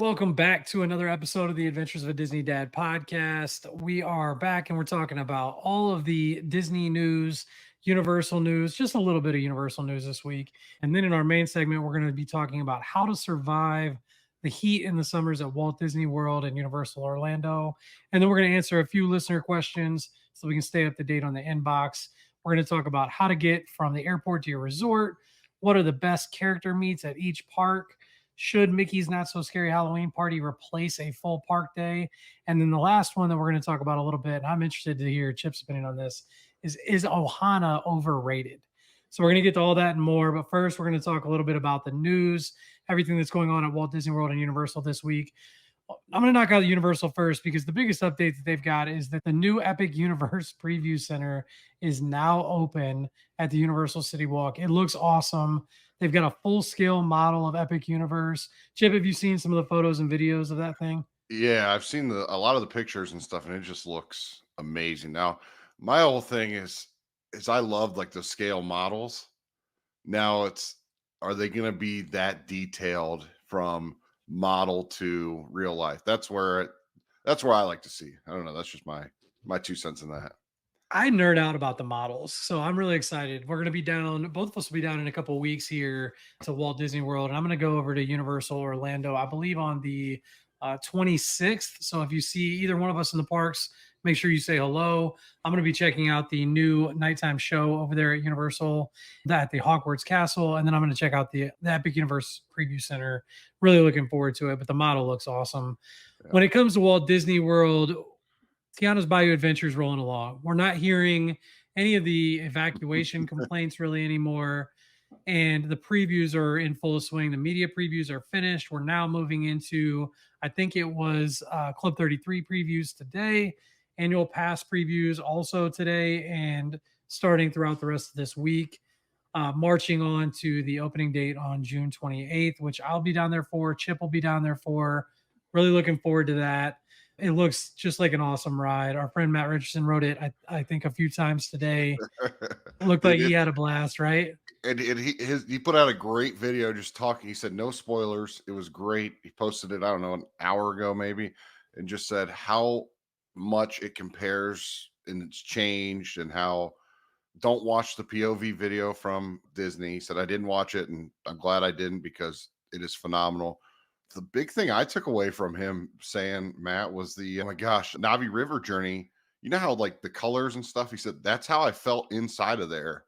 Welcome back to another episode of the Adventures of a Disney Dad podcast. We are back and we're talking about all of the Disney news, Universal news, just a little bit of Universal news this week. And then in our main segment, we're going to be talking about how to survive the heat in the summers at Walt Disney World and Universal Orlando. And then we're going to answer a few listener questions so we can stay up to date on the inbox. We're going to talk about how to get from the airport to your resort, what are the best character meets at each park, should Mickey's Not So Scary Halloween Party replace a full park day? And then the last one that we're going to talk about a little bit, and I'm interested to hear Chip's opinion on this, is Ohana overrated? So we're going to get to all that and more. But first, we're going to talk a little bit about the news, everything that's going on at Walt Disney World and Universal this week. I'm going to knock out Universal first because the biggest update that they've got is that the new Epic Universe Preview Center is now open at the Universal CityWalk. It looks awesome. They've got a full scale model of Epic Universe. Chip, have you seen some of the photos and videos of that thing? Yeah, I've seen a lot of the pictures and stuff, and it just looks amazing. Now, my whole thing is I love like the scale models. Now it's are they going to be that detailed from model to real life? That's where I like to see. I don't know. That's just my 2 cents in that. I nerd out about the models, so I'm really excited. We're going to be down, both of us will be down in a couple of weeks here to Walt Disney World, and I'm going to go over to Universal Orlando, I believe on the 26th. So if you see either one of us in the parks, make sure you say hello. I'm going to be checking out the new nighttime show over there at Universal, that at the Hogwarts Castle, and then I'm going to check out the Epic Universe Preview Center. Really looking forward to it, but the model looks awesome. Yeah. When it comes to Walt Disney World, Tiana's Bayou Adventure is rolling along. We're not hearing any of the evacuation complaints really anymore. And the previews are in full swing. The media previews are finished. We're now moving into, I think it was Club 33 previews today, annual pass previews also today, and starting throughout the rest of this week, marching on to the opening date on June 28th, which I'll be down there for. Chip will be down there for. Really looking forward to that. It looks just like an awesome ride. Our friend Matt Richardson wrote it, I think, a few times today. It looked He like did, he had a blast, right? and he put out a great video just talking. He said no spoilers. It was great. He posted it, I don't know, an hour ago maybe, and just said how much it compares and it's changed, and how don't watch the POV video from Disney. He said I didn't watch it, and I'm glad I didn't because it is phenomenal. The big thing I took away from him saying, Matt, was the oh my gosh, Navi River journey. You know how like the colors and stuff. He said that's how I felt inside of there,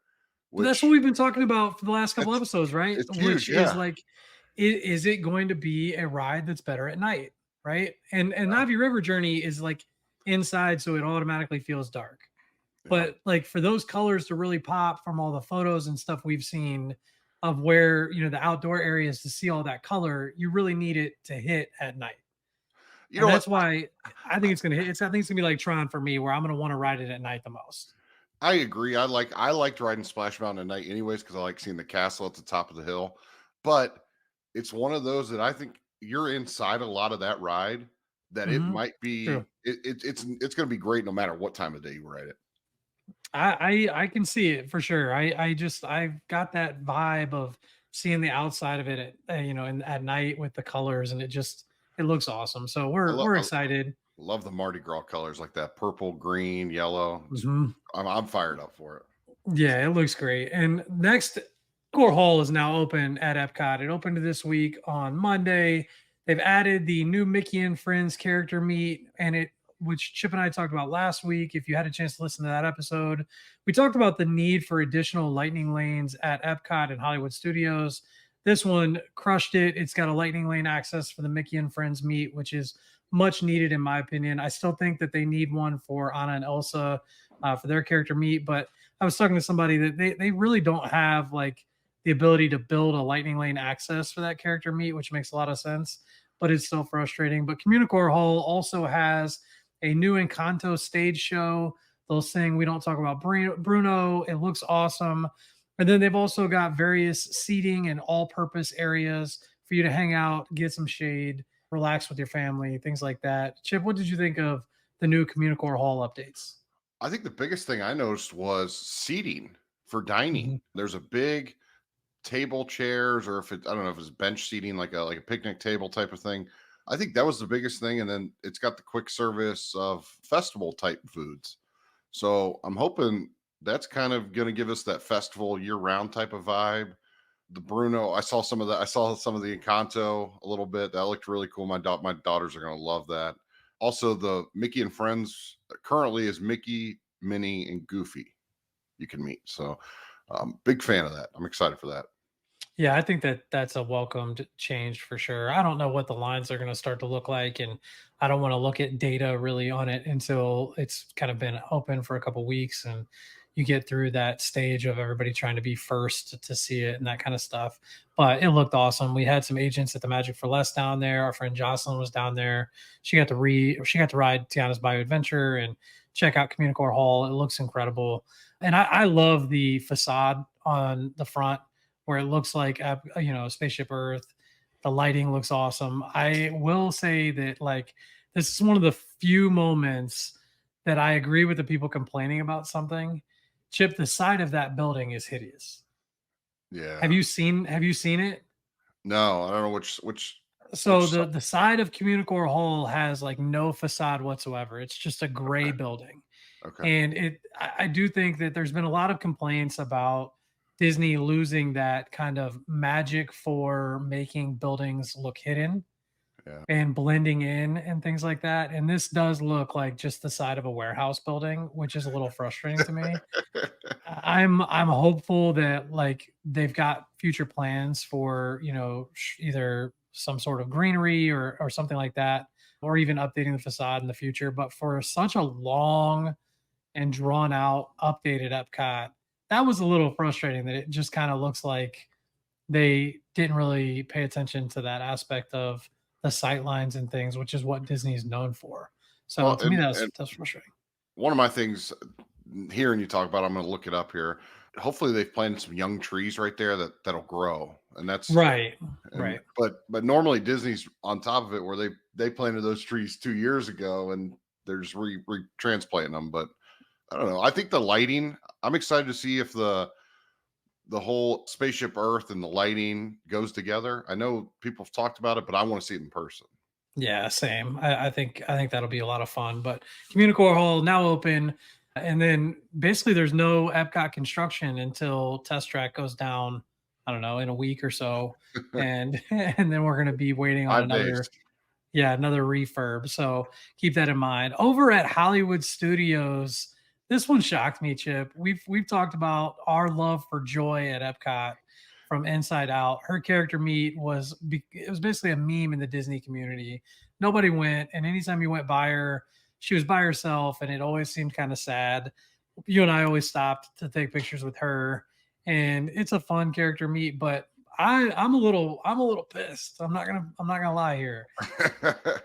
But that's what which we've been talking about for the last couple it's episodes, right? it's huge. Which is Yeah. like, is it going to be a ride that's better at night, right? And Navi River Journey is like inside, so it automatically feels dark. Yeah. But like for those colors to really pop from all the photos and stuff we've seen of where the outdoor areas to see all that color, you really need it to hit at night. You And know what? that's why I think it's gonna hit. I think it's gonna be like Tron for me, where I'm gonna want to ride it at night the most. I agree. I liked riding Splash Mountain at night anyways because I like seeing the castle at the top of the hill. But it's one of those that I think you're inside a lot of that ride that it Hmm. might True. be it's going to be great no matter what time of day you ride it. I can see it for sure. I've got that vibe of seeing the outside of it at night with the colors, and it looks awesome. So I we're love excited. love the Mardi Gras colors like that purple, green, yellow. Mhm. I'm fired up for it. Yeah, it looks great. And next, Core Hall is now open at Epcot. It opened this week on Monday. They've added the new Mickey and Friends character meet, which Chip and I talked about last week. If you had a chance to listen to that episode, we talked about the need for additional lightning lanes at Epcot and Hollywood Studios. This one crushed it. It's got a lightning lane access for the Mickey and Friends meet, which is much needed in my opinion. I still think that they need one for Anna and Elsa for their character meet, but I was talking to somebody that they really don't have like the ability to build a lightning lane access for that character meet, which makes a lot of sense, but it's still frustrating. But Communicore Hall also has a new Encanto stage show. They'll sing We Don't Talk About Bruno. It looks awesome. And then they've also got various seating and all purpose areas for you to hang out, get some shade, relax with your family, things like that. Chip, what did you think of the new Communicore Hall updates? I think the biggest thing I noticed was seating for dining. Mhm. There's a big table chairs, or if it I don't know if it's bench seating like a picnic table type of thing. I think that was the biggest thing. And then it's got the quick service of festival type foods. So I'm hoping that's kind of going to give us that festival year round type of vibe. The Bruno, I saw some of that. I saw some of the Encanto a little bit. That looked really cool. My daughters are going to love that. Also, the Mickey and Friends currently is Mickey, Minnie, and Goofy you can meet. So, big fan of that. I'm excited for that. Yeah, I think that that's a welcomed change for sure. I don't know what the lines are going to start to look like, and I don't want to look at data really on it until it's kind of been open for a couple weeks and you get through that stage of everybody trying to be first to see it and that kind of stuff. But it looked awesome. We had some agents at the Magic for Less down there. Our friend Jocelyn was down there. She got to ride Tiana's Bayou Adventure and check out Communicore Hall. It looks incredible, and I love the facade on the front where it looks like spaceship Earth. The lighting looks awesome. I will say that like this is one of the few moments that I agree with the people complaining about something. Chip, the side of that building is hideous. Yeah. Have you seen it? No, I don't know So which side. the side of Communicore Hall has like no facade whatsoever. It's just a gray Okay. building. Okay. And I do think that there's been a lot of complaints about Disney losing that kind of magic for making buildings look hidden Yeah. and blending in and things like that. And this does look like just the side of a warehouse building, which is a little frustrating to me. I'm hopeful that like they've got future plans for either some sort of greenery or something like that, or even updating the facade in the future. But for such a long and drawn out updated Epcot, that was a little frustrating that it just kind of looks like they didn't really pay attention to that aspect of the sight lines and things, which is what Disney is known for. So Well, to me, and that's frustrating. one of my things hearing you talk about, I'm going to look it up here. Hopefully, they've planted some young trees right there that'll grow, and that's Right, and right. but normally Disney's on top of it where they planted those trees 2 years ago and they're just transplanting them. But I don't know. I think the lighting. I'm excited to see if the whole spaceship Earth and the lighting goes together. I know people have talked about it, but I want to see it in person. Yeah, same. I think that'll be a lot of fun. But Communicore Hall now open, and then basically there's no Epcot construction until Test Track goes down. I don't know, in a week or so, and and then we're going to be waiting on 5 days. another refurb. So keep that in mind. Over at Hollywood Studios, this one shocked me, Chip. We've talked about our love for Joy at Epcot from Inside Out. Her character meet it was basically a meme in the Disney community. Nobody went, and anytime you went by her, she was by herself, and it always seemed kind of sad. You and I always stopped to take pictures with her, and it's a fun character meet. But I'm a little pissed. I'm not gonna lie here.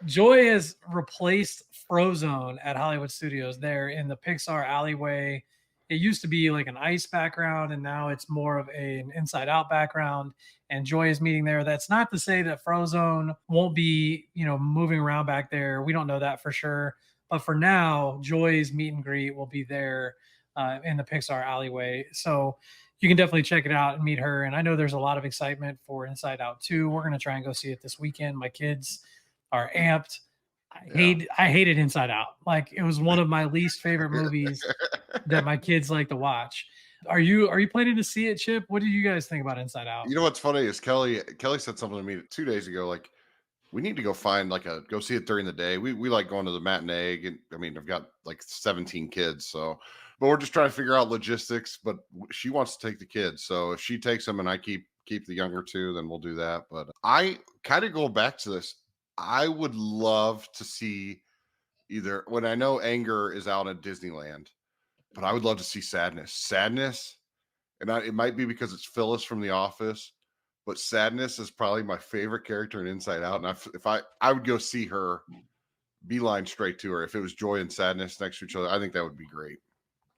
Joy has replaced Frozone at Hollywood Studios there in the Pixar alleyway. It used to be like an ice background, and now it's more of an inside out background. And Joy is meeting there. That's not to say that Frozone won't be, moving around back there. We don't know that for sure. But for now, Joy's meet and greet will be there in the Pixar alleyway. So you can definitely check it out and meet her. And I know there's a lot of excitement for Inside Out too. We're going to try and go see it this weekend. My kids are amped. Yeah. I hated Inside Out. Like it was one of my least favorite movies that my kids like to watch. Are you planning to see it, Chip? What do you guys think about Inside Out? You know what's funny is Kelly said something to me 2 days ago. Like we need to go find go see it during the day. We like going to the matinee. And I mean, I've got like 17 kids, so but we're just trying to figure out logistics. But she wants to take the kids, so if she takes them and I keep the younger two, then we'll do that. But I kind of go back to this. I would love to see either when I know anger is out at Disneyland, but I would love to see sadness. Sadness, and it might be because it's Phyllis from The Office, but Sadness is probably my favorite character in Inside Out. And if I would go see her, beeline straight to her. If it was Joy and Sadness next to each other, I think that would be great.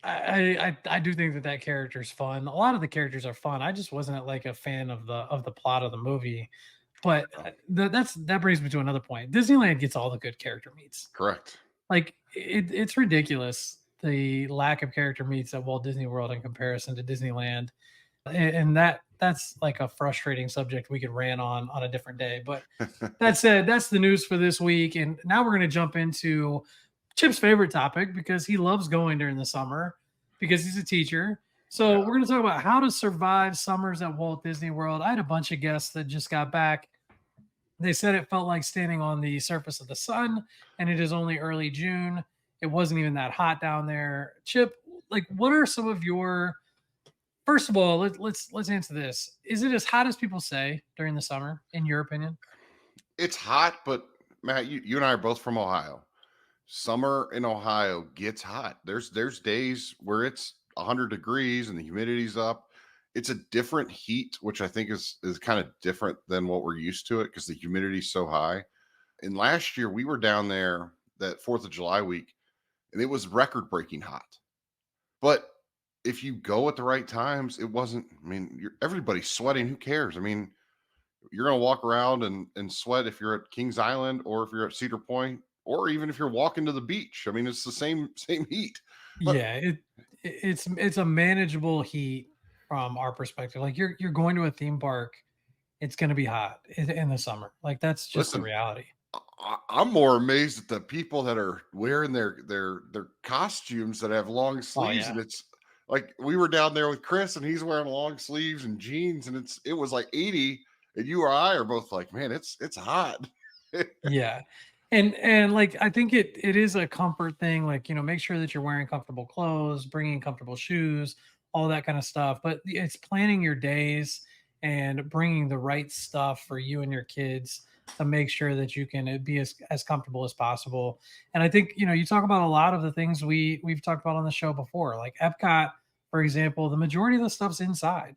I do think that that character's fun. A lot of the characters are fun. I just wasn't like a fan of the plot of the movie. But that brings me to another point. Disneyland gets all the good character meets. Correct. Like it's ridiculous the lack of character meets at Walt Disney World in comparison to Disneyland. And that's like a frustrating subject we could rant on a different day. But that said, that's the news for this week. And now we're going to jump into Chip's favorite topic because he loves going during the summer because he's a teacher. So Yeah. we're going to talk about how to survive summers at Walt Disney World. I had a bunch of guests that just got back. They said it felt like standing on the surface of the sun, and it is only early June. It wasn't even that hot down there. Chip, like, what are some of your first of all? Let's answer this. Is it as hot as people say during the summer, in your opinion? It's hot, but Matt, you and I are both from Ohio. Summer in Ohio gets hot. There's days where it's 100 degrees and the humidity's up. It's a different heat, which I think is kind of different than what we're used to it because the humidity's so high. And last year we were down there that 4th of July week and it was record breaking hot. But if you go at the right times, it wasn't. I mean, everybody's sweating. Who cares? I mean, you're going to walk around and sweat if you're at Kings Island or if you're at Cedar Point or even if you're walking to the beach. I mean, it's the same heat. But Yeah, it's a manageable heat from our perspective. Like you're going to a theme park, it's going to be hot in the summer. Like that's just the listen, reality. I'm more amazed at the people that are wearing their costumes that have long Oh sleeves, and yeah. it's like we were down there with Chris, and he's wearing long sleeves and jeans, and it was like 80, and you or I are both like, man, it's hot. Yeah. And like I think it is a comfort thing, like, make sure that you're wearing comfortable clothes, bringing comfortable shoes, all that kind of stuff, but it's planning your days and bringing the right stuff for you and your kids to make sure that you can be as comfortable as possible. And I think, you talk about a lot of the things we've talked about on the show before, like Epcot, for example, the majority of the stuff's inside.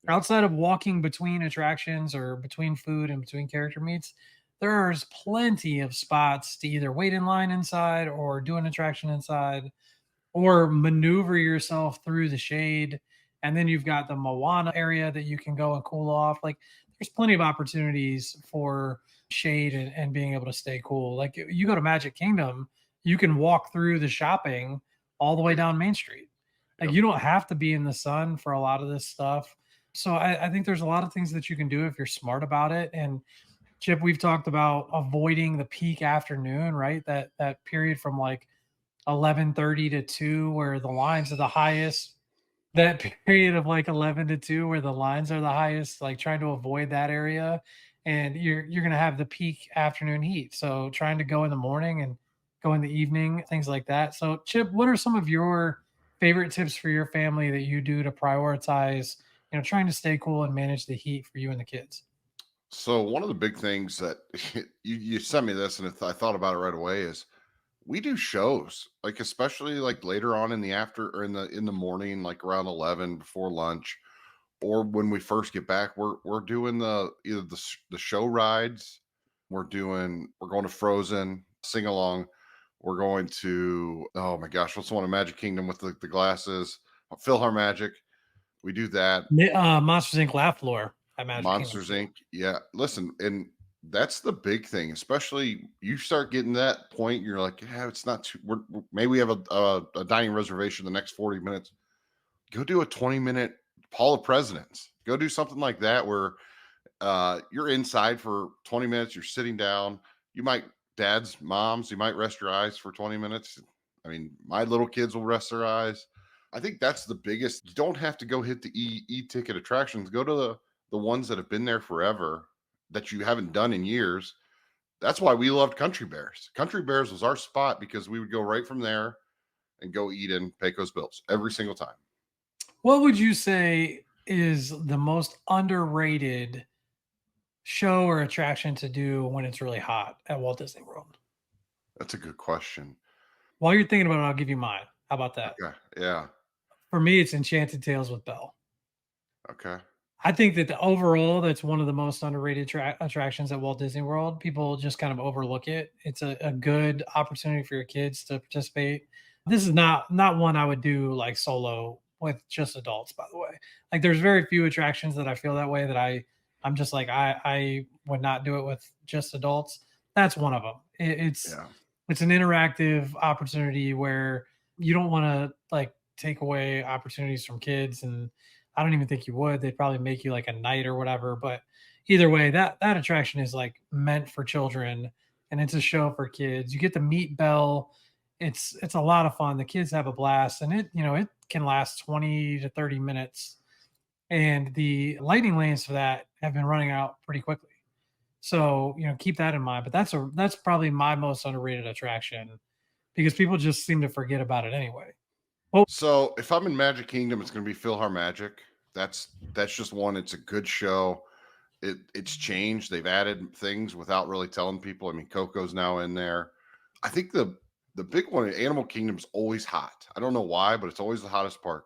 Yeah. Outside of walking between attractions or between food and between character meets, there's plenty of spots to either wait in line inside or do an attraction inside or maneuver yourself through the shade. And then you've got the Moana area that you can go and cool off. Like there's plenty of opportunities for shade and being able to stay cool. Like you go to Magic Kingdom, you can walk through the shopping all the Oh way yeah. down Main Street. Like Yep. you don't have to be in the sun for a lot of this stuff. So I think there's a lot of things that you can do if you're smart about it. And Chip, we've talked about avoiding the peak afternoon, right? That period from like 11:30 to 2 where the lines are the highest. That period of like 11 to 2 where the lines are the highest, like trying to avoid that area. And you're going to have the peak afternoon heat. So trying to go in the morning and go in the evening, things like that. So Chip, what are some of your favorite tips for your family that you do to prioritize, trying to stay cool and manage the heat for you and the kids? So one of the big things that you sent me this, and I thought about it right away is we do shows, like especially like later on in the after or in the morning, like around 11 before lunch, or when we first get back, we're doing either the show rides, we're going to Frozen sing along, we're going to oh my gosh, what's the one in Magic Kingdom with the glasses, Magic. We do that. Monsters Inc. Laugh Floor at Magic Kingdom Monsters too. Inc. Yeah, listen, and that's the big thing, especially you start getting that point, you're like, yeah, it's not too. Maybe we have a dining reservation the next 40 minutes. Go do a 20-minute Hall of Presidents. Go do something like that where you're inside for 20 minutes, you're sitting down. You might, dads, moms, you might rest your eyes for 20 minutes. I mean, my little kids will rest their eyes. I think that's the biggest. You don't have to go hit the ticket attractions. Go to the ones that have been there forever that you haven't done in years. That's why we loved Country Bears. Country Bears was our spot because we would go right from there and go eat in Pecos Bills every single time. What would you say is the most underrated show or attraction to do when it's really hot at Walt Disney World? That's a good question. While you're thinking about it, I'll give you mine. How about that? Okay. Yeah. For me, it's Enchanted Tales with Belle. Okay. I think that overall, that's one of the most underrated attractions at Walt Disney World. People just kind of overlook it. It's a good opportunity for your kids to participate. This is not one I would do like solo with just adults, by the way. Like there's very few attractions that I feel that way that I'm just like I would not do it with just adults. That's one of them. Yeah. It's an interactive opportunity where you don't want to like take away opportunities from kids and I don't even think you would. They'd probably make you like a night or whatever. But either way, that attraction is like meant for children, and it's a show for kids. You get to meet Belle. It's a lot of fun. The kids have a blast, and it can last 20 to 30 minutes. And the lightning lanes for that have been running out pretty quickly. So, keep that in mind. But that's probably my most underrated attraction because people just seem to forget about it anyway. Well, So if I'm in Magic Kingdom, it's going to be Philhar Magic. That's just one. It's a good show. It's changed. They've added things without really telling people. I mean, Coco's now in there. I think the big one, Animal Kingdom's always hot. I don't know why, but it's always the hottest park.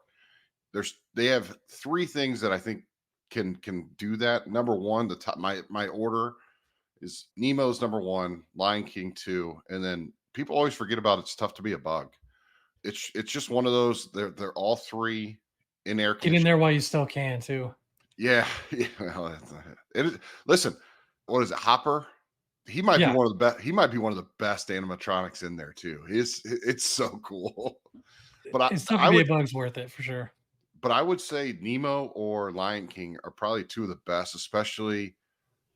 They have three things that I think can do that. Number one, the top my order is Nemo's number one, Lion King two, and then people always forget about It's Tough to Be a Bug. It's just one of those. They're all three in air get in conditioning. there while you still can too. Yeah, yeah. Well, it is. Listen, what is it? Hopper. He might be Yeah, one of the best. He might be one of the best animatronics in there too. It's so cool. But it's tough to I be a would bug's worth it for sure. but I would say Nemo or Lion King are probably two of the best, especially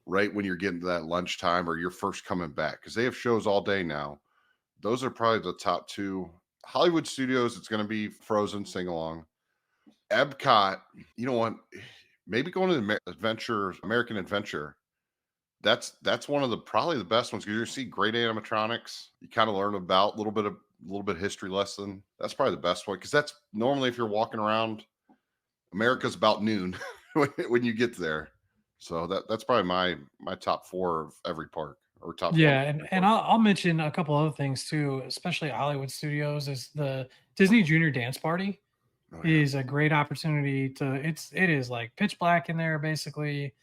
right when you're getting to that lunchtime or you're first coming back because they have shows all day now. Those are probably the top two. Hollywood Studios, it's going to be Frozen sing along. Epcot, you know what? Maybe going to the American Adventure. That's one of the probably the best ones because you see great animatronics. You kind of learn about a little bit of history lesson. That's probably the best one because that's normally if you're walking around America's about noon when you get there. So that's probably my top four of every park or top one of Yeah, and every and park. I'll mention a couple other things too, especially at Hollywood Studios is the Disney Junior Dance Party Oh yeah. is a great opportunity to it is like pitch black in there basically.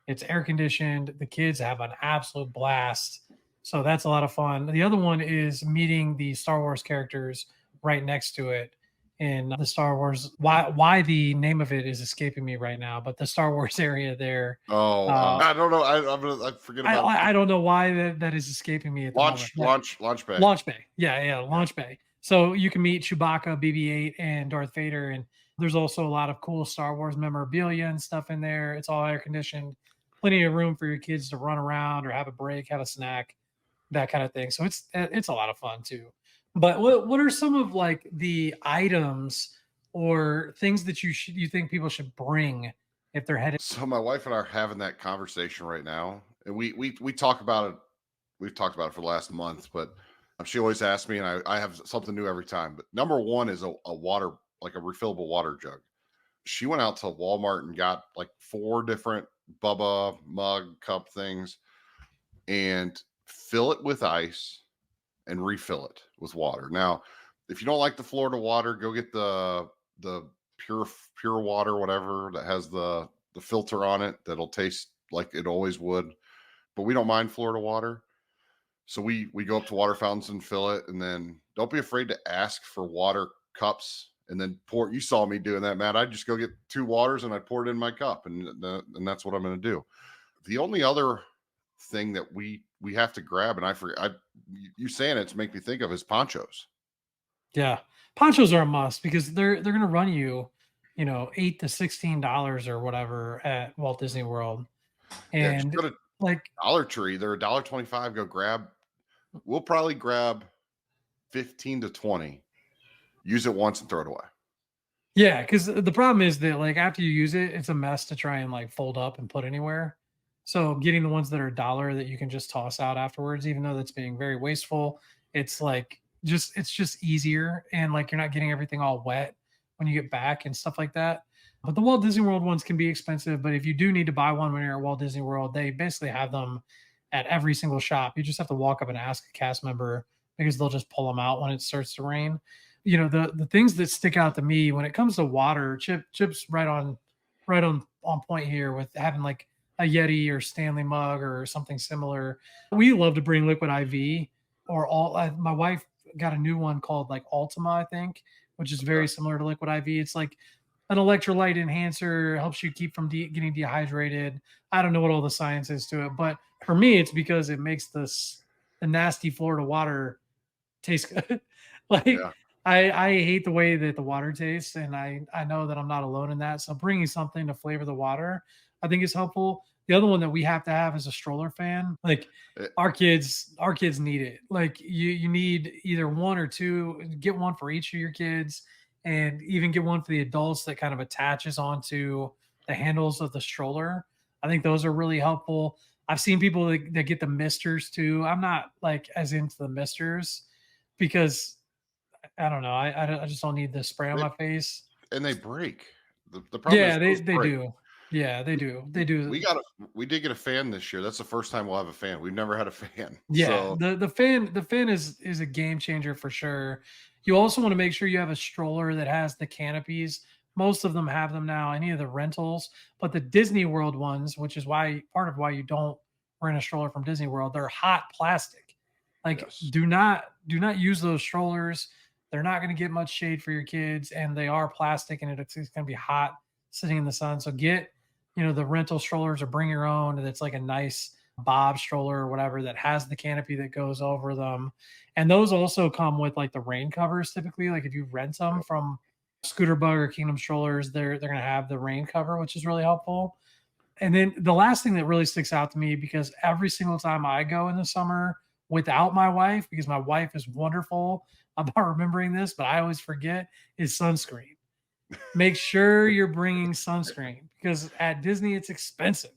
It's air conditioned. The kids have an absolute blast. So that's a lot of fun. The other one is meeting the Star Wars characters right next to it in the Star Wars. Why the name of it is escaping me right now, but the Star Wars area there. Oh, Uh, I don't know. I forget I about it. I I don't know why that is escaping me at the moment. But Launch bay. Launch Bay. Yeah, yeah, Yeah. Launch Bay. So you can meet Chewbacca, BB-8, and Darth Vader, and there's also a lot of cool Star Wars memorabilia and stuff in there. It's all air conditioned, plenty of room for your kids to run around or have a break, have a snack, that kind of thing. So it's a lot of fun too. But what are some of like the items or things that you think people should bring if they're headed? So my wife and I are having that conversation right now, and we talk about it. We've talked about it for the last month, but she always asks me, and I have something new every time. But number one is a water, like a refillable water jug. She went out to Walmart and got like four different Bubba mug cup things and fill it with ice and refill it with water. Now, if you don't like the Florida water, go get the pure water, whatever that has the filter on it that'll taste like it always would. But we don't mind Florida water. So we go up to water fountains and fill it, and then don't be afraid to ask for water cups and then pour. You saw me doing that, Matt. I'd just go get two waters and I'd pour it in my cup, and that's what I'm going to do. The only other thing that we have to grab, and I forget, you saying it's make me think of is ponchos. Yeah. Ponchos are a must because they're gonna run you, $8 to $16 or whatever at Walt Disney World. Yeah, just And go to like, Dollar Tree. They're $1.25. Go grab. We'll probably grab 15 to 20. Use it once and throw it away. yeah, because the problem is that like after you use it, it's a mess to try and like fold up and put anywhere. So getting the ones that are a dollar that you can just toss out afterwards, even though that's being very wasteful, it's like it's just easier and like you're not getting everything all wet when you get back and stuff like that. But the Walt Disney World ones can be expensive, but if you do need to buy one when you're at Walt Disney World, they basically have them at every single shop. You just have to walk up and ask a cast member because they'll just pull them out when it starts to rain. The things that stick out to me when it comes to water, chips right on point here with having like a Yeti or Stanley mug or something similar. We love to bring liquid IV or all. My wife got a new one called like Ultima, I think, which is very Okay. similar to liquid IV. It's like an electrolyte enhancer, helps you keep from getting dehydrated. I don't know what all the science is to it, but for me, it's because it makes the nasty Florida water taste good. Like Yeah. I hate the way that the water tastes, and I know that I'm not alone in that. So bringing something to flavor the water, I think is helpful. The other one that we have to have is a stroller fan. Like Eh, our kids need it. Like you need either one or two. Get one for each of your kids, and even get one for the adults that kind of attaches onto the handles of the stroller. I think those are really helpful. I've seen people that get the misters too. I'm not like as into the misters because I don't know. I just don't need the spray on they my face. and they break. The problem is Yeah, they those they break. do. Yeah, they We do. They do. we did get a fan this year. That's the first time we'll have a fan. We've never had a fan. Yeah, So, the fan is a game changer for sure. You also want to make sure you have a stroller that has the canopies. Most of them have them now, any of the rentals, but the Disney World ones, which is why part of why you don't rent a stroller from Disney World, they're hot plastic. Like yes. do not use those strollers. They're not going to get much shade for your kids, and they are plastic, and it's going to be hot sitting in the sun. So get the rental strollers or bring your own. That's like a nice Bob stroller or whatever that has the canopy that goes over them. And those also come with like the rain covers typically. Like if you rent them Yep. from Scooter Bug or Kingdom Strollers, they're gonna have the rain cover, which is really helpful. And then the last thing that really sticks out to me because every single time I go in the summer without my wife, because my wife is wonderful about remembering this, but I always forget, is sunscreen. Make sure you're bringing sunscreen because at Disney it's expensive.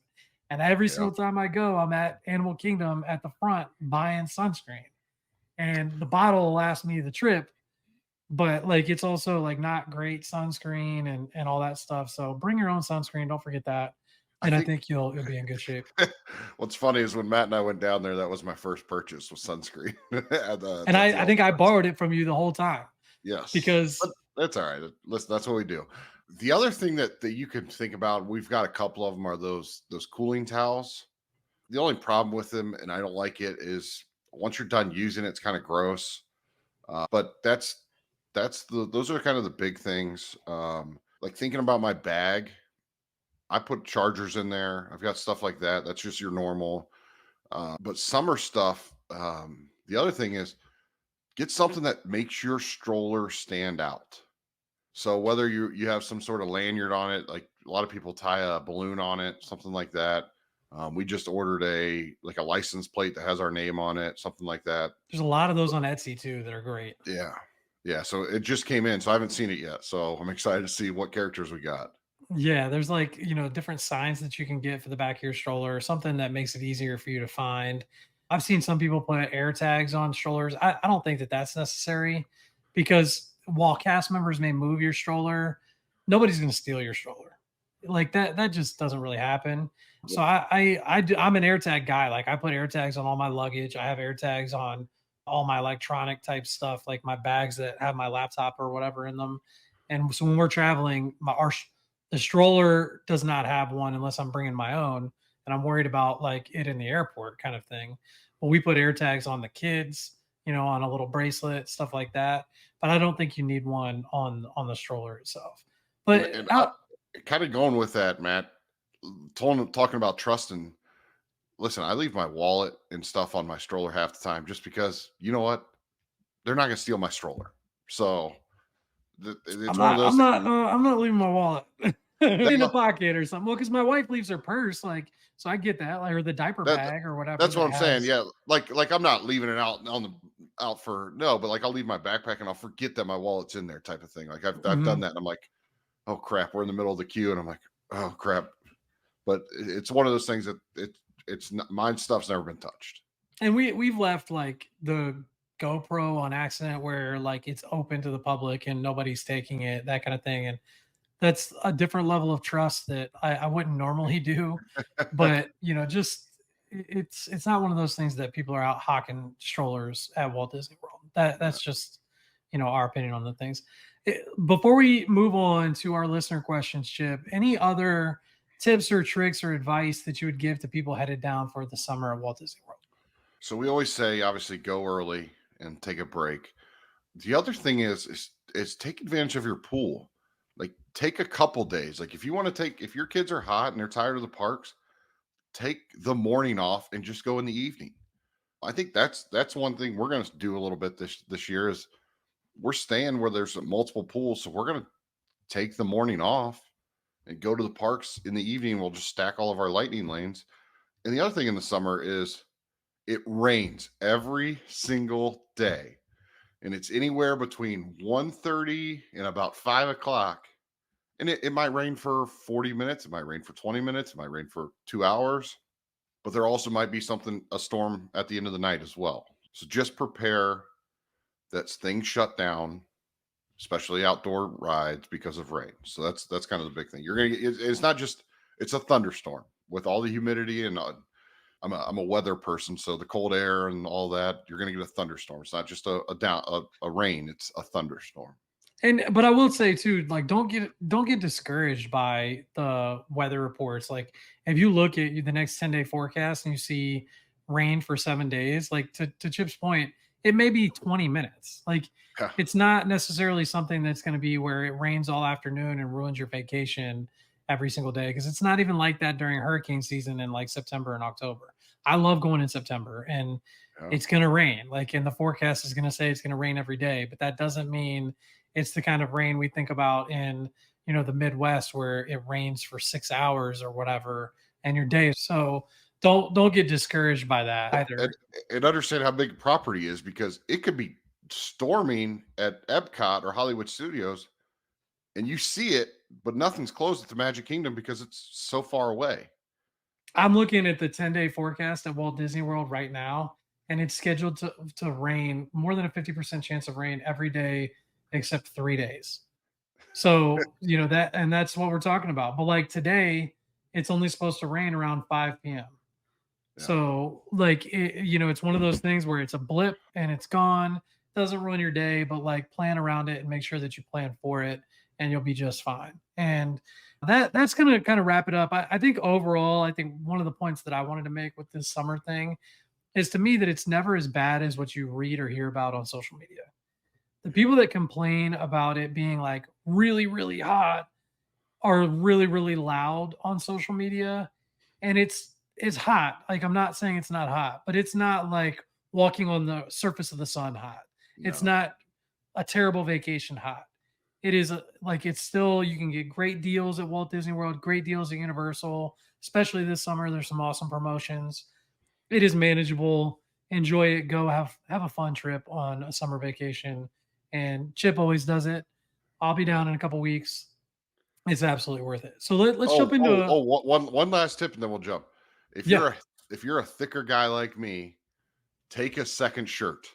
And every Yeah. single time I go, I'm at Animal Kingdom at the front buying sunscreen. And the bottle will last me the trip, but like it's also like not great sunscreen and all that stuff. So bring your own sunscreen. Don't forget that. I And I think think you'll be in good shape. what's funny is when Matt and I went down there, that was my first purchase was sunscreen And at the I think I All-Stars. borrowed it from you the whole time Yes, but because that's all right. Listen, that's what we do. The other thing that you can think about, we've got a couple of them, are those cooling towels. The only problem with them, and I don't like it, is once you're done using it, it's kind of gross. But that's those are kind of the big things. Like thinking about my bag, I put chargers in there. I've got stuff like that. That's just your normal. But summer stuff. The other thing is get something that makes your stroller stand out. So whether you have some sort of lanyard on it, like a lot of people tie a balloon on it, something like that. We just ordered a license plate that has our name on it, something like that. there's a lot of those on Etsy too that are great. Yeah, yeah. So it just came in, so I haven't seen it yet. So I'm excited to see what characters we got. Yeah, there's like, different signs that you can get for the back of your stroller, something that makes it easier for you to find. I've seen some people put air tags on strollers. I don't think that that's necessary because while cast members may move your stroller, nobody's going to steal your stroller. Like that just doesn't really happen. So I'm an air tag guy. Like I put air tags on all my luggage. I have air tags on all my electronic type stuff, like my bags that have my laptop or whatever in them. And so when we're traveling, the stroller does not have one unless I'm bringing my own, and I'm worried about like it in the airport kind of thing. But we put air tags on the kids, on a little bracelet, stuff like that. But I don't think you need one on the stroller itself. But And out, kind of going with that, Matt, talking about trust and listen, I leave my wallet and stuff on my stroller half the time just because you know what? They're not going to steal my stroller. So it's one of those I'm not leaving my wallet that, in a pocket or something. Well, because my wife leaves her purse, like so I get that, like or the diaper that bag or whatever that's what that I'm saying. has. Yeah, like I'm not leaving it out on the out for no, but like I'll leave my backpack and I'll forget that my wallet's in there, type of thing. Like I've done Mhm. that, and I'm like, oh crap, we're in the middle of the queue, and I'm like, oh crap. But it's one of those things that it's not, mine stuff's never been touched. And we've left like the GoPro on accident where like it's open to the public and nobody's taking it, that kind of thing. And that's a different level of trust that I wouldn't normally do. But just it's not one of those things that people are out hawking strollers at Walt Disney World. Yeah. That's just our opinion on the things. Before we move on to our listener questions, Chip, any other tips or tricks or advice that you would give to people headed down for the summer at Walt Disney World? So we always say, obviously, go early and take a break. The other thing is take advantage of your pool. Like take a couple days. Like if you want to take if your kids are hot and they're tired of the parks, take the morning off and just go in the evening. I think that's one thing we're going to do a little bit this year is we're staying where there's multiple pools, so we're gonna take the morning off and go to the parks in the evening. We'll just stack all of our lightning lanes. And the other thing in the summer is it rains every single day. And it's anywhere between 1:30 and about 5 o'clock. And it might rain for 40 minutes, it might rain for 20 minutes, it might rain for 2 hours, but there also might be something, a storm at the end of the night as well. So just prepare that things shut down, especially outdoor rides because of rain. So that's kind of the big thing. You're gonna get, it's not just, it's a thunderstorm with all the humidity and I'm a weather person, so the cold air and all that, you're gonna get a thunderstorm. It's not just a rain, it's a thunderstorm. And but I will say too, like don't get discouraged by the weather reports. Like if you look at the next 10-day forecast and you see rain for 7 days, like to Chip's point, it may be 20 minutes. Like Yeah. it's not necessarily something that's going to be where it rains all afternoon and ruins your vacation every single day, because it's not even like that during hurricane season in like September and October. I love going in September and Yeah. it's going to rain. Like, and the forecast is going to say it's going to rain every day, but that doesn't mean it's the kind of rain we think about in, the Midwest where it rains for 6 hours or whatever and your day. So don't get discouraged by that and, either. and understand how big property is, because it could be storming at Epcot or Hollywood Studios and you see it, but nothing's closed at the Magic Kingdom because it's so far away. I'm looking at the 10-day forecast at Walt Disney World right now, and it's scheduled to rain more than a 50% chance of rain every day except 3 days. So, that's what we're talking about. But like today, it's only supposed to rain around 5 p.m. Yeah. So, like, it's one of those things where it's a blip and it's gone. Doesn't ruin your day, but like plan around it and make sure that you plan for it, and you'll be just fine. And that's gonna kind of wrap it up. I think overall, I think one of the points that I wanted to make with this summer thing is, to me, that it's never as bad as what you read or hear about on social media. The people that complain about it being like really, really hot are really, really loud on social media, and it's hot. Like, I'm not saying it's not hot, but it's not like walking on the surface of the sun hot. It's No. not a terrible vacation hot. It is like, it's still, you can get great deals at Walt Disney World, great deals at Universal, especially this summer. There's some awesome promotions. It is manageable. Enjoy it. Go have a fun trip on a summer vacation. And Chip always does it. I'll be down in a couple weeks. It's absolutely worth it. So let's jump into a One last tip, and then we'll jump. If yeah. you're a if you're a thicker guy like me, take a second shirt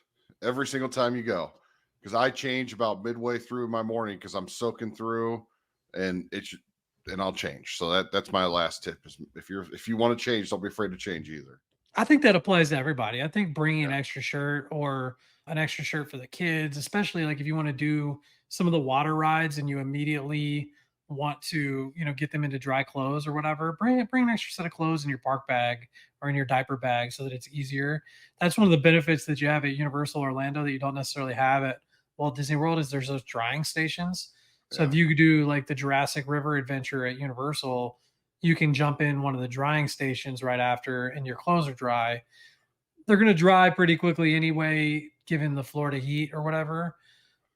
every single time you go, because I change about midway through my morning because I'm soaking through, and I'll change. So that's my last tip: is if you want to change, don't be afraid to change either. I think that applies to everybody. I think bringing Yeah. an extra shirt, or an extra shirt for the kids, especially like if you want to do some of the water rides and you immediately want to, get them into dry clothes or whatever, bring an extra set of clothes in your park bag or in your diaper bag so that it's easier. That's one of the benefits that you have at Universal Orlando that you don't necessarily have at Walt Disney World, is there's those drying stations. So if Yeah. you do like the Jurassic River adventure at Universal, you can jump in one of the drying stations right after and your clothes are dry. They're going to dry pretty quickly anyway, given the Florida heat or whatever.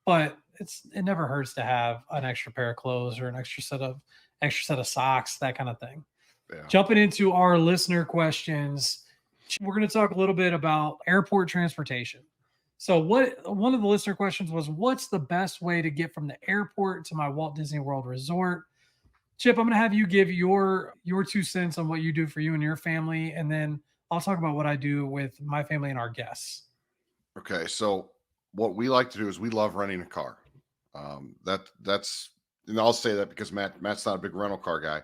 But it never hurts to have an extra pair of clothes or an extra set of socks, that kind of thing. Yeah. Jumping into our listener questions, we're going to talk a little bit about airport transportation. So, what one of the listener questions was, what's the best way to get from the airport to my Walt Disney World resort? Chip, I'm going to have you give your 2 cents on what you do for you and your family, and then I'll talk about what I do with my family and our guests. Okay. So what we like to do is we love renting a car. That's and I'll say that because Matt's not a big rental car guy.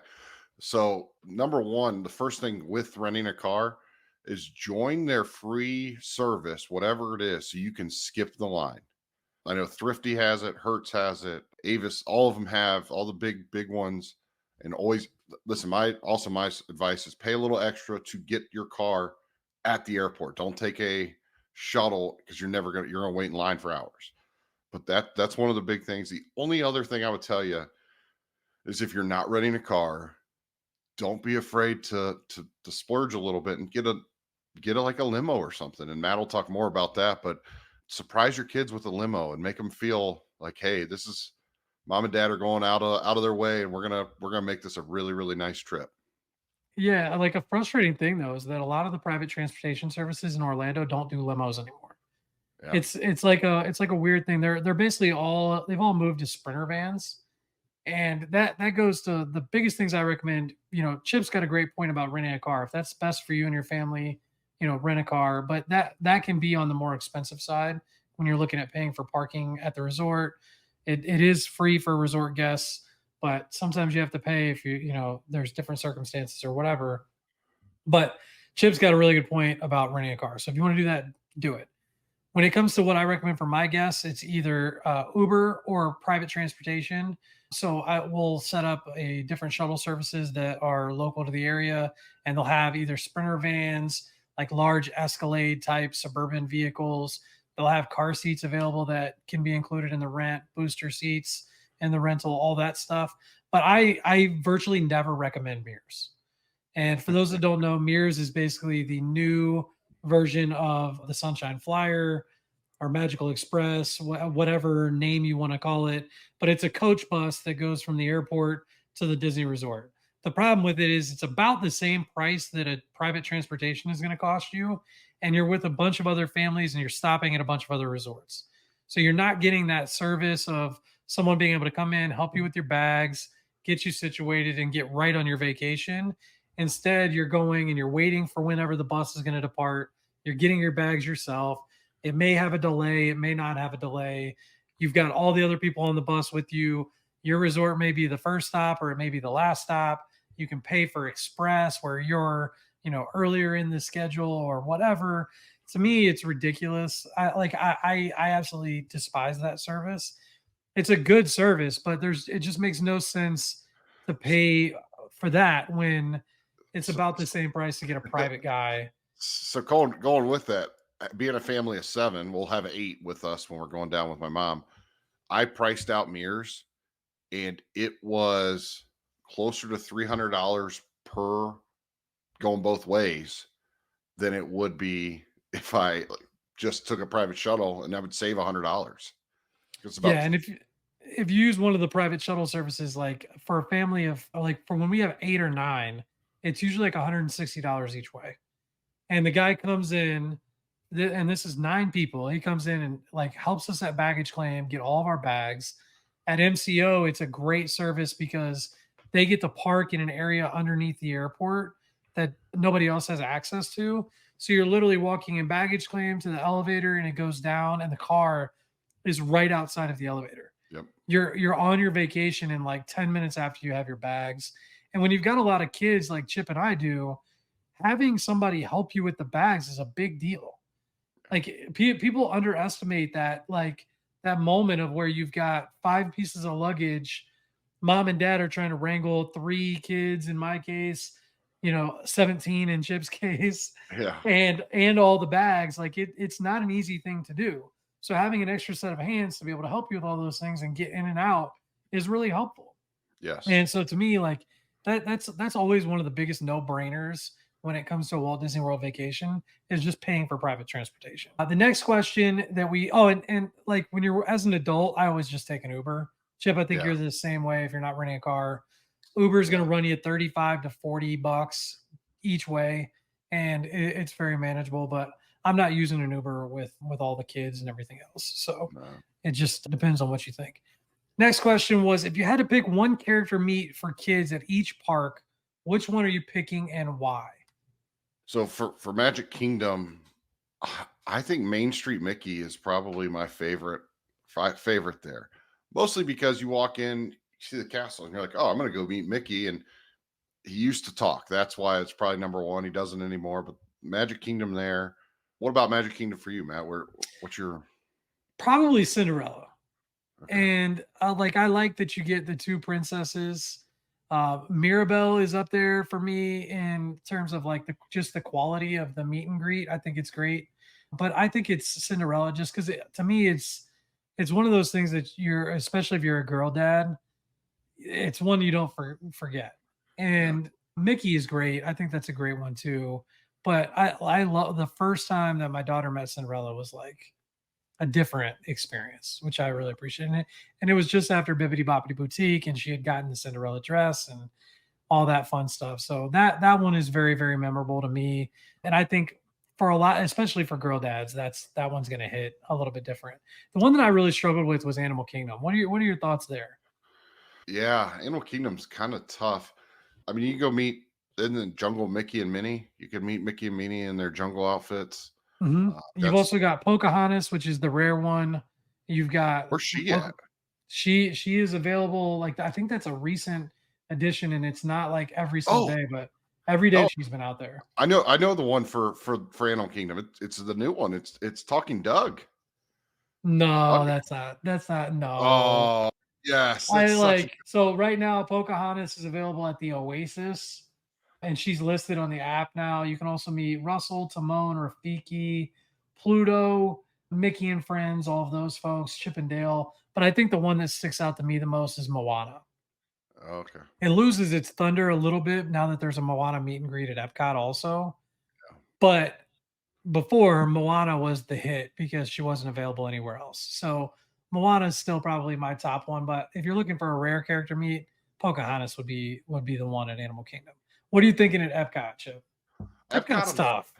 So number one, the first thing with renting a car is join their free service, whatever it is, so you can skip the line. I know Thrifty has it, Hertz has it, Avis, all of them have all the big ones. And always listen. My advice is pay a little extra to get your car at the airport. Don't take a shuttle because you're gonna wait in line for hours. But that's one of the big things. The only other thing I would tell you is if you're not renting a car, don't be afraid to splurge a little bit and get a like a limo or something. And Matt will talk more about that. But surprise your kids with a limo and make them feel like, hey, this is mom and dad are going out of their way, and we're gonna make this a really really nice trip. Yeah, like a frustrating thing though is that a lot of the private transportation services in Orlando don't do limos anymore. Yeah. It's like a weird thing. They're basically they've all moved to Sprinter vans. And that goes to the biggest things I recommend. Chip's got a great point about renting a car. If that's best for you and your family, rent a car. But that can be on the more expensive side when you're looking at paying for parking at the resort. It is free for resort guests, but sometimes you have to pay if there's different circumstances or whatever. But Chip's got a really good point about renting a car. So if you want to do that, do it. When it comes to what I recommend for my guests, it's either Uber or private transportation. So I will set up a different shuttle services that are local to the area, and they'll have either Sprinter vans, like large Escalade type suburban vehicles. They'll have car seats available that can be included in the rent, booster seats and the rental, all that stuff. But I virtually never recommend mirrors. And for those that don't know, Mears is basically the new version of the Sunshine Flyer or Magical Express, whatever name you want to call it. But it's a coach bus that goes from the airport to the Disney resort. The problem with it is it's about the same price that a private transportation is going to cost you. And you're with a bunch of other families and you're stopping at a bunch of other resorts. So you're not getting that service of someone being able to come in, help you with your bags, get you situated, and get right on your vacation. Instead, you're going and you're waiting for whenever the bus is going to depart. You're getting your bags yourself. It may have a delay, it may not have a delay. You've got all the other people on the bus with you. Your resort may be the first stop or it may be the last stop. You can pay for express where you're, earlier in the schedule or whatever. To me, it's ridiculous. I absolutely despise that service. It's a good service, but it just makes no sense to pay for that when it's So, about the same price to get a private guy. so going with that, being a family of seven, we'll have eight with us when we're going down with my mom. I priced out mirrors, and it was closer to $300 per going both ways than it would be if I just took a private shuttle, and I would save $100. It's Yeah, about and if you use one of the private shuttle services, like for a family of like for when we have 8 or 9, it's usually like $160 each way. And the guy comes in, and this is 9 people. He comes in and like helps us at baggage claim, get all of our bags. At MCO, it's a great service because they get to park in an area underneath the airport that nobody else has access to. So you're literally walking in baggage claim to the elevator and it goes down and the car is right outside of the elevator. yep. You're on your vacation in like 10 minutes after you have your bags. And when you've got a lot of kids like Chip and I do, having somebody help you with the bags is a big deal. Like people underestimate that, like that moment of where you've got 5 pieces of luggage. Mom and dad are trying to wrangle 3 kids in my case, 17 in Chip's case, Yeah. and all the bags. Like it's not an easy thing to do. So having an extra set of hands to be able to help you with all those things and get in and out is really helpful. Yes. And so to me, like that's always one of the biggest no-brainers when it comes to a Walt Disney World vacation is just paying for private transportation. The next question that and like when you're as an adult, I always just take an Uber. Chip, I think Yeah. you're the same way if you're not renting a car. Uber is going Yeah. to run you 35 to 40 bucks each way, and it's very manageable, but I'm not using an Uber with all the kids and everything else. So No. it just depends on what you think. Next question was if you had to pick one character meet for kids at each park, which one are you picking and why? So for Magic Kingdom, I think Main Street Mickey is probably my favorite there. Mostly because you walk in, you see the castle, and you're like, "Oh, I'm going to go meet Mickey." And he used to talk. That's why it's probably number one. He doesn't anymore. But Magic Kingdom there. What about Magic Kingdom for you, Matt? What's your Probably Cinderella. okay? And I like that you get the 2 princesses. Mirabelle is up there for me in terms of like just the quality of the meet and greet. I think it's great, but I think it's Cinderella just because to me it's one of those things that you're especially if you're a girl dad, it's one you don't forget. Yeah. And Mickey is great. I think that's a great one too. But I love the first time that my daughter met Cinderella was like a different experience, which I really appreciated. And it was just after Bibbidi Boppity Boutique, and she had gotten the Cinderella dress and all that fun stuff. So that one is very, very memorable to me. And I think for a lot, especially for girl dads, that one's gonna hit a little bit different. The one that I really struggled with was Animal Kingdom. What are your thoughts there? Yeah, Animal Kingdom's kind of tough. I mean, you can go meet in the jungle Mickey and Minnie. You can meet Mickey and Minnie in their jungle outfits. You've That's also got Pocahontas, which is the rare one. You've got where's she Poca- at? she is available. Like I think that's a recent addition, and it's not like every single Oh, day, but every day oh, she's been out there. I know the one for Animal Kingdom. It's the new one. It's Talking Doug. No, Okay. that's not. No, Oh, yes, I that's such a like so right now Pocahontas is available at the Oasis, and she's listed on the app now. You can also meet Russell, Timon, Rafiki, Pluto, Mickey and Friends, all of those folks, Chip and Dale. But I think the one that sticks out to me the most is Moana. okay. It loses its thunder a little bit now that there's a Moana meet and greet at Epcot also. Yeah. But before, Moana was the hit because she wasn't available anywhere else. So Moana is still probably my top one. But if you're looking for a rare character meet, Pocahontas would be the one at Animal Kingdom. What are you thinking at Epcot, Chip? Epcot, Epcot's tough.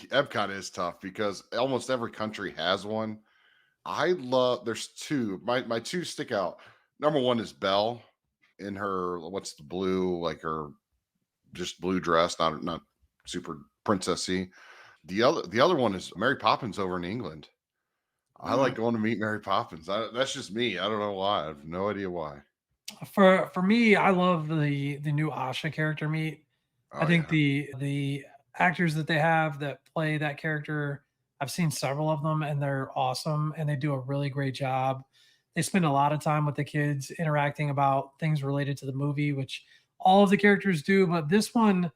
Epcot is tough because almost every country has one. I love there's two. My two stick out. Number one is Belle in her what's the blue, like her just blue dress, not super princessy. The other one is Mary Poppins over in England. I like going to meet Mary Poppins. That's just me. I don't know why. I have no idea why. For me, I love the new Asha character meet. I Oh think yeah. the actors that they have that play that character, I've seen several of them and they're awesome and they do a really great job. They spend a lot of time with the kids interacting about things related to the movie, which all of the characters do, but this one,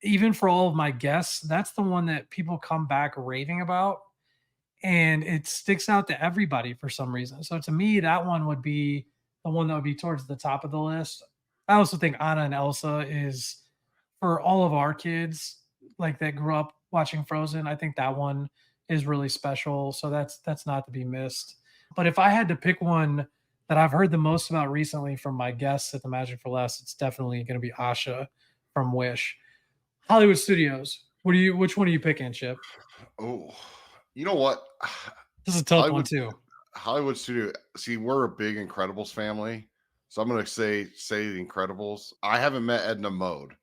even for all of my guests, that's the one that people come back raving about and it sticks out to everybody for some reason. So to me, that one would be the one that would be towards the top of the list. I also think Anna and Elsa is for all of our kids like that grew up watching Frozen. I think that one is really special. So that's not to be missed. But if I had to pick one that I've heard the most about recently from my guests at the Magic for Less, it's definitely going to be Asha from Wish. Hollywood Studios. Which one are you picking, Chip? Oh, you know what? This is a tough one Hollywood too. Hollywood Studio. See, we're a big Incredibles family, so I'm gonna say the Incredibles. I haven't met Edna Mode,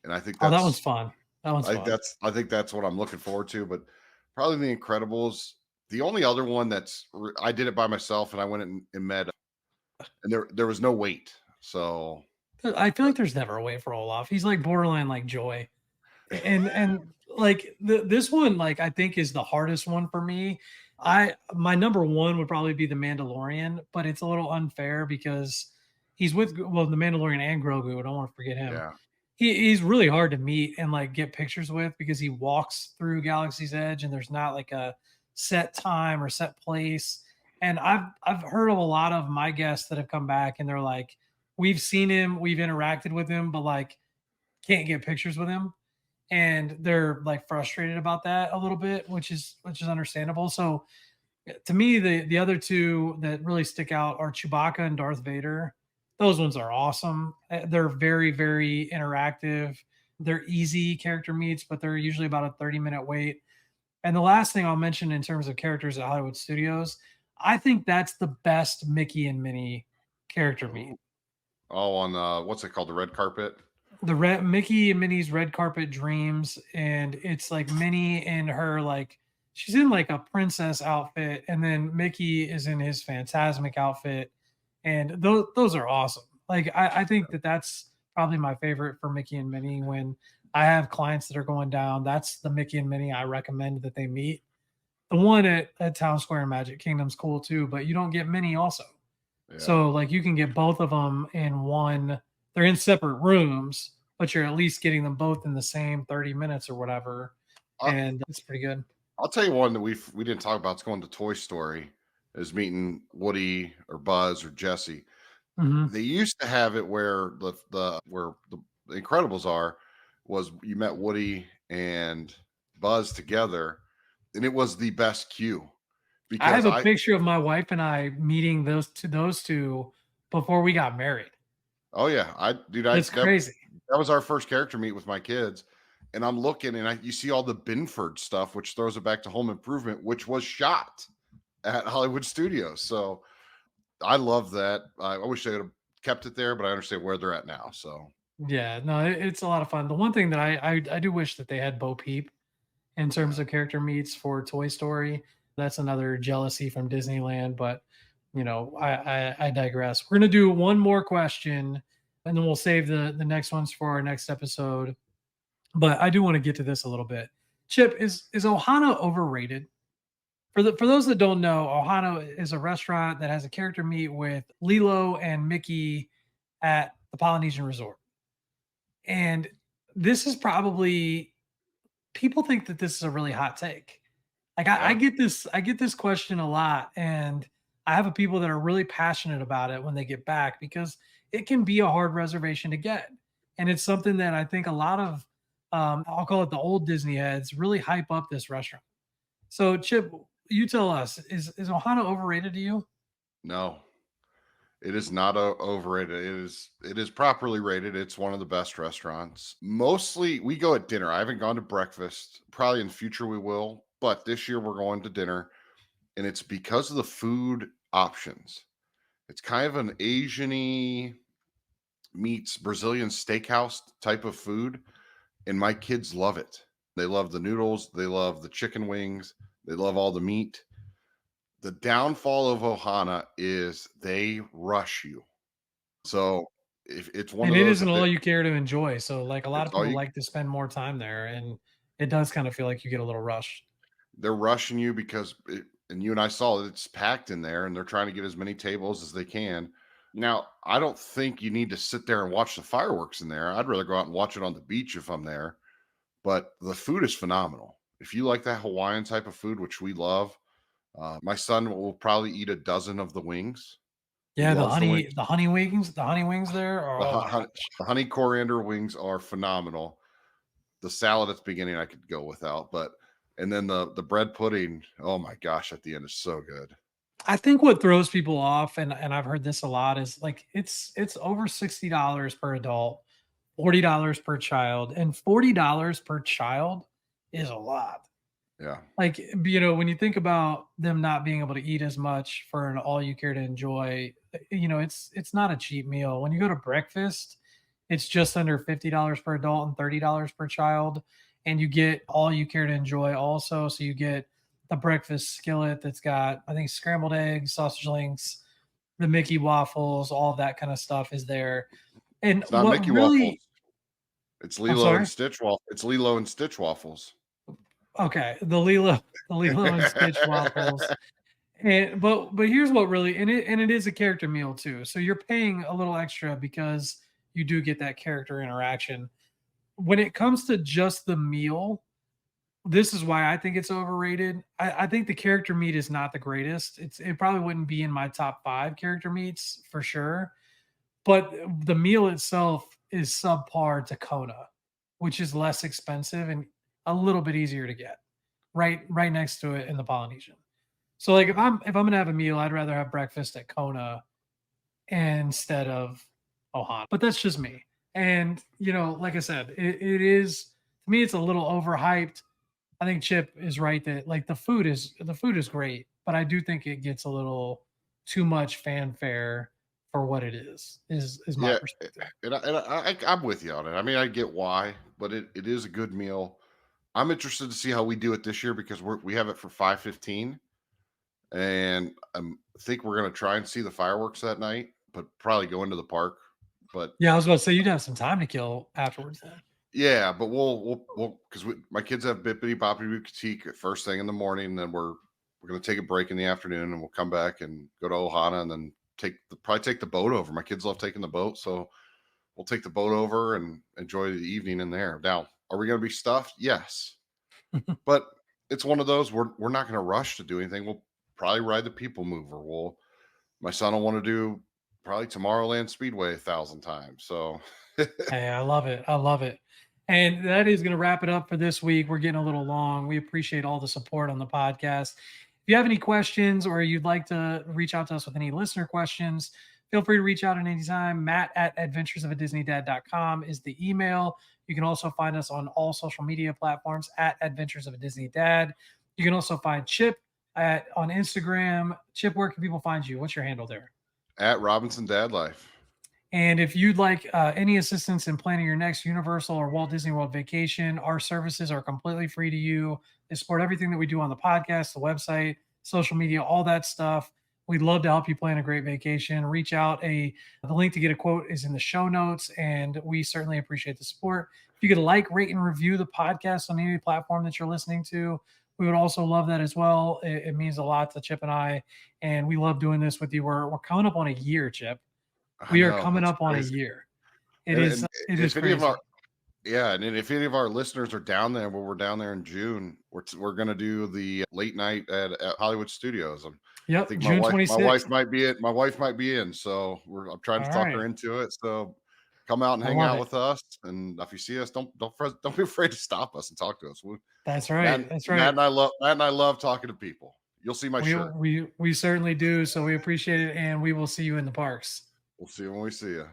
and Oh, that one's fun. That one's fun. I think that's what I'm looking forward to. But probably the Incredibles. The only other one I did it by myself, and I went and met, and there was no wait. So I feel like there's never a way for Olaf. He's like borderline like joy. And like this one, like I think is the hardest one for me. I my number one would probably be the Mandalorian, but it's a little unfair because he's with the Mandalorian and Grogu. I don't want to forget him. yeah, He's really hard to meet and like get pictures with because he walks through Galaxy's Edge and there's not like a set time or set place. And I've heard of a lot of my guests that have come back and they're like, we've seen him, we've interacted with him, but like can't get pictures with him and they're like frustrated about that a little bit, which is understandable. So to me, the other two that really stick out are Chewbacca and Darth Vader. Those ones are awesome. They're very very interactive. They're easy character meets, but they're usually about a 30-minute wait. And the last thing I'll mention in terms of characters at Hollywood Studios, I think that's the best Mickey and Minnie character meet. ooh. Oh, on what's it called? The red carpet. The red Mickey and Minnie's red carpet dreams, and it's like Minnie in her like she's in like a princess outfit, and then Mickey is in his phantasmic outfit, and those are awesome. Like I think that's probably my favorite for Mickey and Minnie when I have clients that are going down. That's the Mickey and Minnie I recommend that they meet. The one at Town Square and Magic Kingdom's cool too, but you don't get Minnie also. Yeah. So like you can get both of them in one. They're in separate rooms, but you're at least getting them both in the same 30 minutes or whatever. I, And it's pretty good. I'll tell you one that we didn't talk about. It's going to Toy Story. Is meeting Woody or Buzz or Jesse. Mhm. They used to have it where the Incredibles are was you met Woody and Buzz together, and it was the best queue I have because a I picture of my wife and I meeting those two before we got married. oh yeah, I dude, I It's that crazy. that was our first character meet with my kids, and I'm looking and you see all the Binford stuff, which throws it back to Home Improvement, which was shot at Hollywood Studios. So I love that. I wish they would have kept it there, but I understand where they're at now. So Yeah, no, it's a lot of fun. The one thing that I do wish that they had Bo Peep in terms yeah. of character meets for Toy Story. That's another jealousy from Disneyland, but I digress. We're gonna do one more question, and then we'll save the next ones for our next episode. But I do want to get to this a little bit. Chip, is Ohana overrated? For those that don't know, Ohana is a restaurant that has a character meet with Lilo and Mickey at the Polynesian Resort. And this is probably people think that this is a really hot take. Like I Yeah. get this question a lot, and I have a people that are really passionate about it when they get back because it can be a hard reservation to get, and it's something that I think a lot of I'll call it the old Disney heads really hype up this restaurant. So Chip, you tell us, is Ohana overrated to you? No, it is not overrated. It is properly rated. It's one of the best restaurants. Mostly we go at dinner. I haven't gone to breakfast. Probably in future we will, but this year we're going to dinner, and it's because of the food options. It's kind of an Asian-y meets Brazilian steakhouse type of food, and my kids love it. They love the noodles, they love the chicken wings, they love all the meat. The downfall of Ohana is they rush you. So if it's one And of it those isn't that all you care to enjoy. So like a lot it's of all people you like to spend more time there, and it does kind of feel like you get a little rushed. they're rushing you because and you and I saw that it's packed in there and they're trying to get as many tables as they can. Now, I don't think you need to sit there and watch the fireworks in there. I'd rather go out and watch it on the beach if I'm there. But the food is phenomenal. If you like that Hawaiian type of food, which we love, my son will probably eat a dozen of the wings. He Yeah, loves the wings. the honey wings there are, The, oh my gosh. the honey coriander wings are phenomenal. The salad at the beginning I could go without, but and then the bread pudding, oh my gosh, at the end is so good. I think what throws people off, and I've heard this a lot, is like it's over $60 per adult, $40 per child, and $40 per child is a lot. Yeah. Like, when you think about them not being able to eat as much for an all you care to enjoy, it's not a cheap meal. When you go to breakfast, it's just under $50 per adult and $30 per child, and you get all you care to enjoy also. So you get the breakfast skillet that's got, I think, scrambled eggs, sausage links, the Mickey waffles, all of that kind of stuff is there. And It's not what Mickey really, waffles. It's I'm Lilo and sorry. Stitch waffle. It's Lilo and Stitch waffles. Okay, the Lilo and Stitch waffles. But here's what really, and it is a character meal too. So you're paying a little extra because you do get that character interaction. When it comes to just the meal, this is why I think it's overrated. I think the character meat is not the greatest. It probably wouldn't be in my top five character meats for sure. But the meal itself is subpar to Kona, which is less expensive and a little bit easier to get. Right next to it in the Polynesian. So like Yeah. if I'm gonna have a meal, I'd rather have breakfast at Kona instead of Ohana. But that's just me. And like I said, it is to me it's a little overhyped. I think Chip is right that like the food is great, but I do think it gets a little too much fanfare for what it is my Yeah, perspective. I'm with you on it. I mean, I get why, but it is a good meal. I'm interested to see how we do it this year because we have it for 5:15, and I think we're gonna try and see the fireworks that night, but probably go into the park. But Yeah, I was about to say you'd have some time to kill afterwards then. yeah, but we'll because my kids have Bippity Boppity Boutique at first thing in the morning, and then we're gonna take a break in the afternoon, and we'll come back and go to Ohana, and then probably take the boat over. My kids love taking the boat, so we'll take the boat over and enjoy the evening in there. Now, are we gonna be stuffed? Yes, but it's one of those we're not gonna rush to do anything. We'll probably ride the people mover. My son will want to do probably Tomorrowland Speedway 1,000 times. So Hey, I love it. I love it. And that is going to wrap it up for this week. We're getting a little long. We appreciate all the support on the podcast. If you have any questions or you'd like to reach out to us with any listener questions, feel free to reach out at any time. Matt at adventuresofaDisneyDad.com is the email. You can also find us on all social media platforms at Adventures of a Disney Dad. You can also find Chip on Instagram. Chip, where can people find you? What's your handle there? At Robinson Dad Life. And if you'd like any assistance in planning your next Universal or Walt Disney World vacation, our services are completely free to you. They support everything that we do on the podcast, the website, social media, all that stuff. We'd love to help you plan a great vacation. Reach out. The link to get a quote is in the show notes, and we certainly appreciate the support. If you could like, rate, and review the podcast on any platform that you're listening to, we would also love that as well. It means a lot to Chip and I, and we love doing this with you. We're coming up on a year, Chip. I We are know, coming it's up on a crazy. year. And It is if any of crazy. our yeah, and then if any of our listeners are down there, well, we're down there in June. We're gonna do the late night at Hollywood Studios. I Yep, think June my 26th. wife might be in. My wife might be in, so I'm trying to All talk her right. into it. So come out and I hang love out it. with us. And if you see us, don't be afraid to stop us and talk to us. That's right. That's right. Matt and I love talking to people. You'll see my We shirt. we we certainly do. So we appreciate it, and we will see you in the parks. We'll see you when we see you.